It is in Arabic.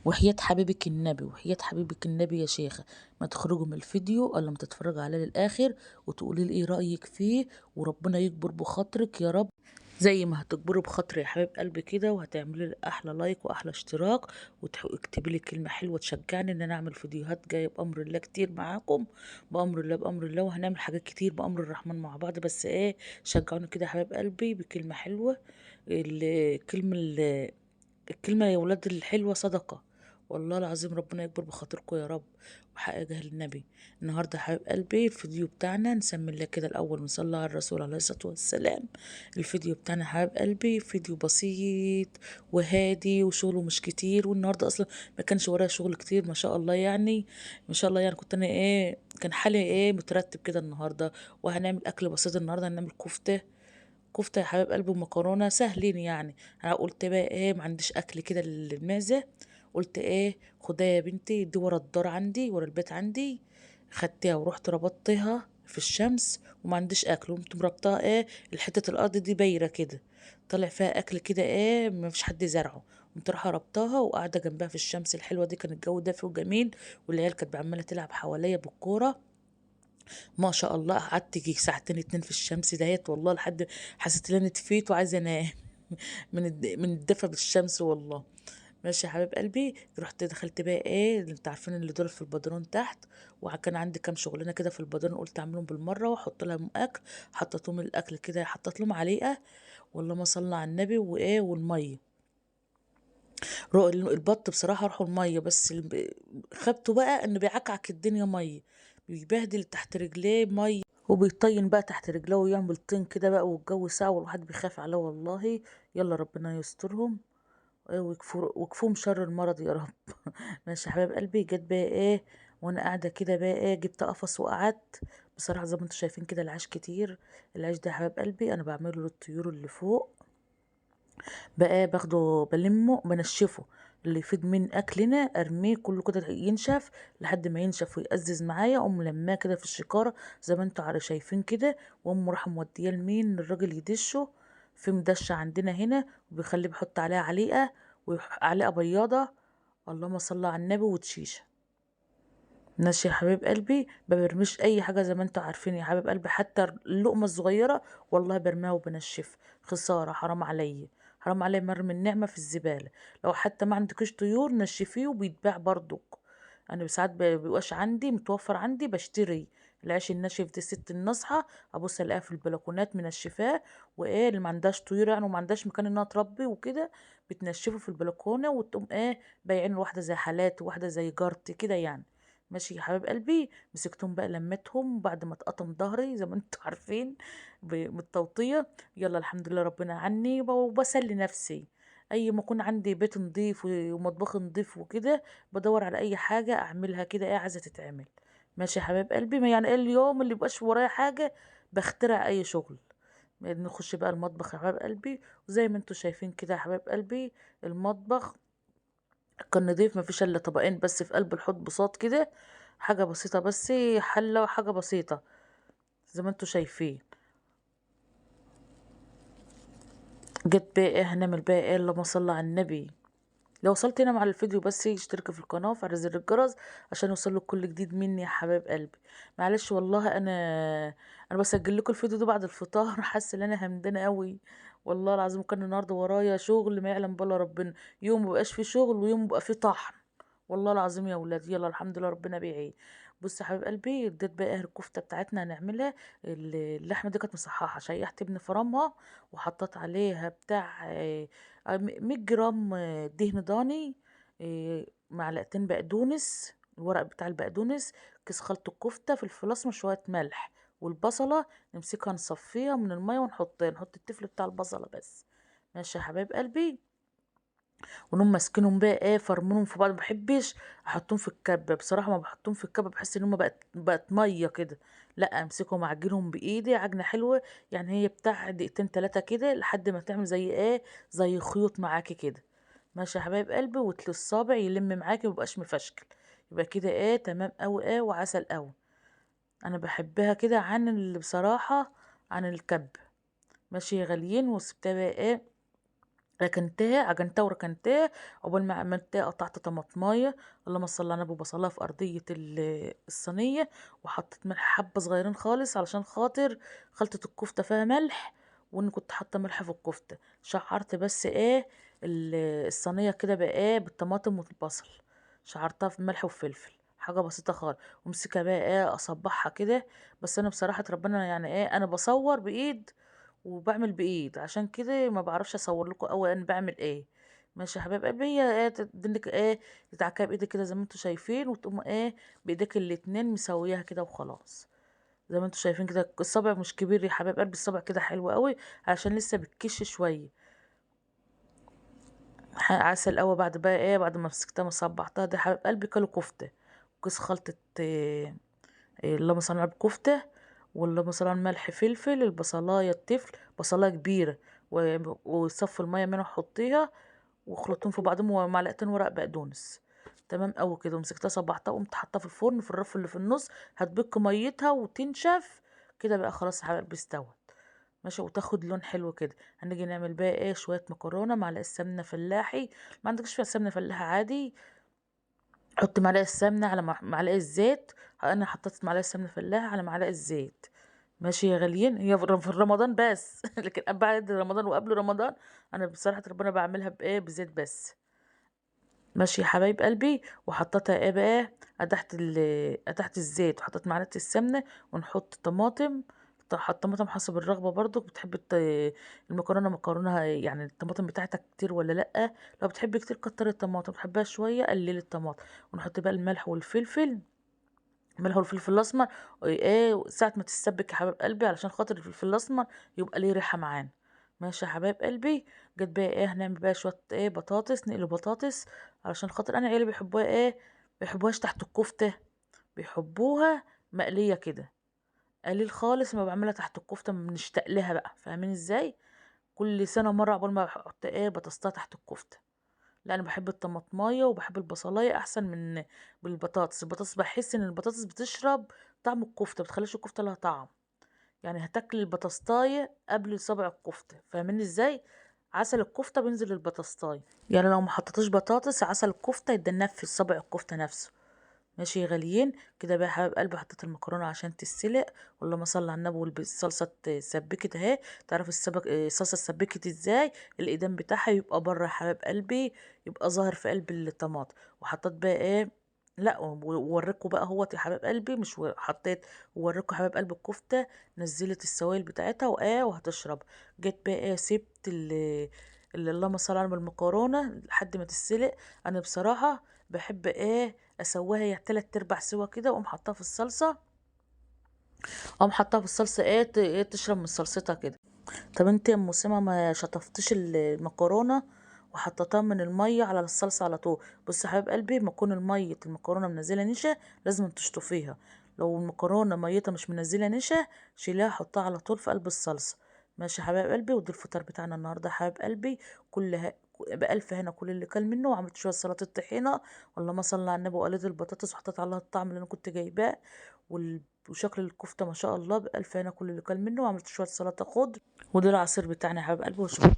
وحياة حبيبك النبي، وحياة حبيبك النبي يا شيخة، ما تخرجوا من الفيديو الا ما تتفرجوا عليه للاخر وتقولي لي ايه رايك فيه، وربنا يكبر بخاطرك يا رب، زي ما هتكبري بخاطري يا حبيب قلبي كده، وهتعملي لي احلى لايك واحلى اشتراك، وتكتبي لي كلمه حلوه تشجعني ان انا اعمل فيديوهات جايه بامر الله كتير معاكم، بامر الله بامر الله، وهنعمل حاجات كتير بامر الرحمن مع بعض. بس ايه، شجعوني كده يا حبيب قلبي بكلمه حلوه. الكلمه الكلمة يا ولاد الحلوة صدقة، والله العظيم ربنا يكبر بخاطركم يا رب، وحق جاه النبي. النهارده يا حبيب قلبي الفيديو بتاعنا نسمي الله كده الاول ونصلي على الرسول عليه الصلاه والسلام. الفيديو بتاعنا يا حبيب قلبي فيديو بسيط وهادي وشغله مش كتير، والنهارده اصلا ما كانش ورايا شغل كتير ما شاء الله يعني، ما شاء الله يعني كنت انا ايه، كان حالي ايه مترتب كده النهارده. وهنعمل اكل بسيط النهارده، هنعمل كفته، كفتة يا حبايب قلبي ومكرونة سهلين يعني. انا قلت بقى ايه، ما عنديش اكل كده للمعزة، قلت ايه خدها يا بنتي دي ورا الدار عندي ورا البيت عندي، خدتها ورحت ربطتها في الشمس، وما عنديش اكل قمت مربطها ايه، الحتة الارض دي بايرة كده، طلع فيها اكل كده ايه ما فيش حد زرعه، قمت رايحة ربطها وقاعدة جنبها في الشمس الحلوة دي، كان الجو دافي وجميل، والعيال كانت عمالة تلعب حواليا بالكورة. ما شاء الله قعدت يجي ساعتين اتنين في الشمس دهيت والله، لحد حسيت ان انا اتفيت وعايزه انام من الدفى بالشمس والله. ماشي يا حبيب قلبي، رحت دخلت بقى ايه، اللي انت عارفين اللي دول في البدرون تحت، وكان عندي كام شغلانه كده في البدرون، قلت اعملهم بالمره واحط لهم اكل، حطيت لهم الاكل كده، حطيت لهم عليقه، والله ما صلى على النبي، وايه والميه، البط بصراحه راحوا الميه، بس خبته بقى انه بيعكعك الدنيا ميه، بيبهدل تحت رجليه ميه، وبيطين بقى تحت رجله ويعمل طين كده بقى، والجو ساعة والواحد بيخاف عليه والله. يلا ربنا يسترهم ويكفوهم شر المرض يا رب ماشي يا حبايب قلبي، جت بقى ايه، وانا قاعده كده بقى ايه، جبت قفص وقعدت. بصراحه زي ما انتم شايفين كده العيش كتير، العيش ده يا حبايب قلبي انا بعمله للطيور اللي فوق، بقى باخده بلمه بنشفه، اللي يفيد من اكلنا ارميه كله كده ينشف، لحد ما ينشف ويقزز معايا اقوم لماه كده في الشكاره زي ما انتوا شايفين كده، واقوم رايحه موديه لمين، للراجل يدشه في مدشه عندنا هنا، وبيخليه بيحط عليها عليقه، وعليقه بياضه، اللهم صل على النبي، وتشيشه. ماشي يا حبيب قلبي، ما برميش اي حاجه زي ما انتوا عارفين يا حبيب قلبي، حتى اللقمه الصغيره والله برميها وبنشفها، خساره حرام عليا، حرام عليا مرمي النعمه في الزباله. لو حتى ما عندكش طيور نشفيه وبيتباع برضك، انا ساعات بيبقاش عندي متوفر، عندي بشتري العيش الناشف دي ست النصحة، ابص الاقيها في البلكونات منشفاه، وايه اللي ما عندهاش طيور يعني وما عندهاش مكان انها تربي وكده، بتنشفه في البلكونه وتقوم ايه بايعين واحده زي حالات وواحده زي جارتي كده يعني. ماشي يا حبيب قلبي، مسكتهم بقى لمتهم بعد ما اتقطم ظهري زي ما انتوا عارفين من التوطية، يلا الحمد لله ربنا عني، وبسلي نفسي، اي ما يكون عندي بيت نضيف ومطبخ نضيف وكده، بدور على اي حاجة اعملها كده ايه عايزة تتعمل. ماشي يا حبيب قلبي، ما يعني ايه اليوم اللي مبقاش ورايا حاجة بخترع اي شغل. نخش بقى المطبخ يا حبيب قلبي، وزي ما انتوا شايفين كده يا حبيب قلبي، المطبخ كان نضيف، مفيش الا طبقين بس في قلب الحوض بساط كده، حاجة بسيطة بس، حلة وحاجة بسيطة زي ما انتوا شايفين. جت بقى ايه، هنعمل بقى ايه، اللهم صل على النبي. لو وصلت هنا مع الفيديو بس اشترك في القناة وفعل زر الجرس عشان يوصلك كل جديد مني يا حبايب قلبي. معلش والله انا بسجل لكم الفيديو ده بعد الفطار حاسه ان انا همدانه قوي، والله العظيم كان النهارده ورايا شغل ما يعلم بالله ربنا، يوم مبقاش فيه شغل ويوم بيبقى فيه طحن، والله العظيم يا ولاد، يلا الحمد لله ربنا بيعين. بص يا حبيب قلبي، اديت بقى ايه الكفته بتاعتنا هنعملها، اللحمه دي كانت مصححه، شيحت ابن فرمها وحطيت عليها بتاع 100 جرام دهن ضاني، معلقتين بقدونس، الورق بتاع البقدونس، كيس خلط الكفته، فلفل اسمر، شويه ملح، والبصله نمسكها نصفيها من الميه نحط التفل بتاع البصله بس. ماشي يا حبايب قلبي، ونقوم ماسكينهم بقى ايه فرمونهم في بعض، ما بحبش احطهم في الكبه بصراحه، ما بحطهم في الكبه بحس ان هم بقت ميه كده، لا امسكهم اعجنهم بايدي عجنه حلوه، يعني هي بتاع دقيقتين تلاتة كده لحد ما تعمل زي ايه، زي خيوط معاكي كده. ماشي يا حبايب قلبي، وتل الصابع يلم معاكي ميبقاش مفشكل، يبقى كده ايه تمام اوي ايه وعسل اوي. انا بحبها كده عن اللي بصراحه عن الكب. ماشي يا غاليين، وسبتها بقى ايه عجنتها وركنتها. عقبال ما عملتها قطعت طماطمايه، اللهم صل على النبي، وبصلاها في ارضيه الصينيه، وحطيت ملح حبه صغيرين خالص علشان خاطر خلطه الكفته فيها ملح، وان كنت حاطه ملح في الكفته. شعرت بس الصينيه كده بقى بالطماطم والبصل، شعرتها في ملح وفلفل، حاجه بسيطه خالص. ومسكها بقى اصبعها كده. بس انا بصراحه ربنا يعني انا بصور بايد وبعمل بايد، عشان كده ما بعرفش اصور لكم اوي انا بعمل ايه. ماشي يا حبايب قلبي، هي تدنك تتعكها بايدك كده زي ما انتوا شايفين، وتقوم بايديك الاتنين مسويها كده وخلاص. زي ما انتوا شايفين كده، الصابع مش كبير يا حبايب قلبي، الصابع كده حلو قوي عشان لسه بتكش شويه. عسل قوي. بعد بقى بعد ما مسكتها ما صبعتها دي يا حبايب قلبي، كلوا كفته وكيس خلطه اللهم صل على الكفتة. واللهم صل على الملح فلفل البصلاية التفل، بصلاية كبيرة، وصف المية منها حطيها، وخلطتهم في بعضهم، ومعلقتين ورق بقدونس. تمام اوي كده. ومسكتها صبحتها وقمت حاطها في الفرن في الرف اللي في النص، هتبك ميتها وتنشف كده بقى خلاص يا حبايبي استوت. ماشي، وتاخد لون حلو كده. هنيجي نعمل بقى شوية مكرونة. معلقة سمنة فلاحي، ما عندكش فيها سمنة فلاحي عادي، حط معلقة سمنة على معلقة زيت. انا حطيت معلقة سمنة فلاحة على معلقة زيت. ماشي يا غاليين، هي في رمضان بس لكن بعد رمضان وقبل رمضان انا بصراحة ربنا بعملها بزيت بس. ماشي يا حبايب قلبي. وحطيتها بقى، قدحت الزيت وحطيت معلقة السمنة. ونحط طماطم. حط طماطم حسب الرغبة برضو، بتحب المكرونة مكرونها يعني الطماطم بتاعتك كتير ولا لأ. لو بتحب كتير كتر الطماطم، بتحبها شوية قلل الطماطم. ونحط بقى الملح والفلفل، الملح والفلفل الأسمر. ساعة ما تتسبك يا حبايب قلبي، علشان خاطر الفلفل الأسمر يبقى ليه ريحة معانا. ماشي يا حبايب قلبي. جت بقى هنعمل بقى شوية بطاطس، نقلي بطاطس، علشان خاطر انا عيالي بيحبوها بيحبوهاش تحت الكفتة، بيحبوها مقلية كده قليل خالص. ما بعملها تحت الكفتة بنشتاق لها بقى، فاهمين ازاي؟ كل سنة مرة عقبال ما بحط بطاطسها تحت الكفتة. لا انا بحب الطماطمايه وبحب البصلايه احسن من بالبطاطس. البطاطس بحس ان البطاطس بتشرب طعم الكفته، بتخليش الكفته لها طعم. يعني هتاكل البطاطايه قبل صبع الكفته، فاهمين ازاي؟ عسل الكفته بينزل البطاطايه، يعني لو ما حطيتوش بطاطس عسل الكفته يتدنى في صبع الكفته نفسه. ماشي يا غاليين كده بقى يا حبايب قلبي. حطيت المكرونه عشان تتسلق، واللهم صل على النبي. والصلصه اتسبكت اهي. تعرف الصلصه اتسبكت ازاي؟ الايدام بتاعها يبقى بره يا حبايب قلبي، يبقى ظاهر في قلب الطماطم. وحطيت بقى لا ووريكوا بقى هوت يا حبايب قلبي، مش حطيت. ووريكوا يا حبايب قلبي الكفته نزلت السوائل بتاعتها وهتشرب. جيت بقى سبت اللي اللهم صل على النبي المكرونه لحد ما تتسلق. انا بصراحه بحب اسويها هي 3/4 سوا كده، واقوم حطها في الصلصه. اقوم حطها في الصلصه تشرب من صلصتها كده. طب انت يا ام سما ما شطفتش المكرونه وحطيتها من الميه على الصلصه على طول؟ بص يا حبيب قلبي، ما تكون الميه المكرونه منزله نشا لازم تشطفيها. لو المكرونه ميتها مش منزله نشا، شيليها حطها على طول في قلب الصلصه. ماشي يا حبايب قلبي. ودي الفطار بتاعنا النهارده يا حبايب قلبي. بألف هنا كل اللي كل منه. وعملت شويه سلطه طحينه، اللهم صل على النبي، وقليت البطاطس وحطيت عليها الطعم اللي انا كنت جايباه. وشكل الكفته ما شاء الله بألف هنا كل اللي كل منه. وعملت شويه سلطه خضر. ودول العصير بتاعنا يا حبايب قلبي. وشكرا.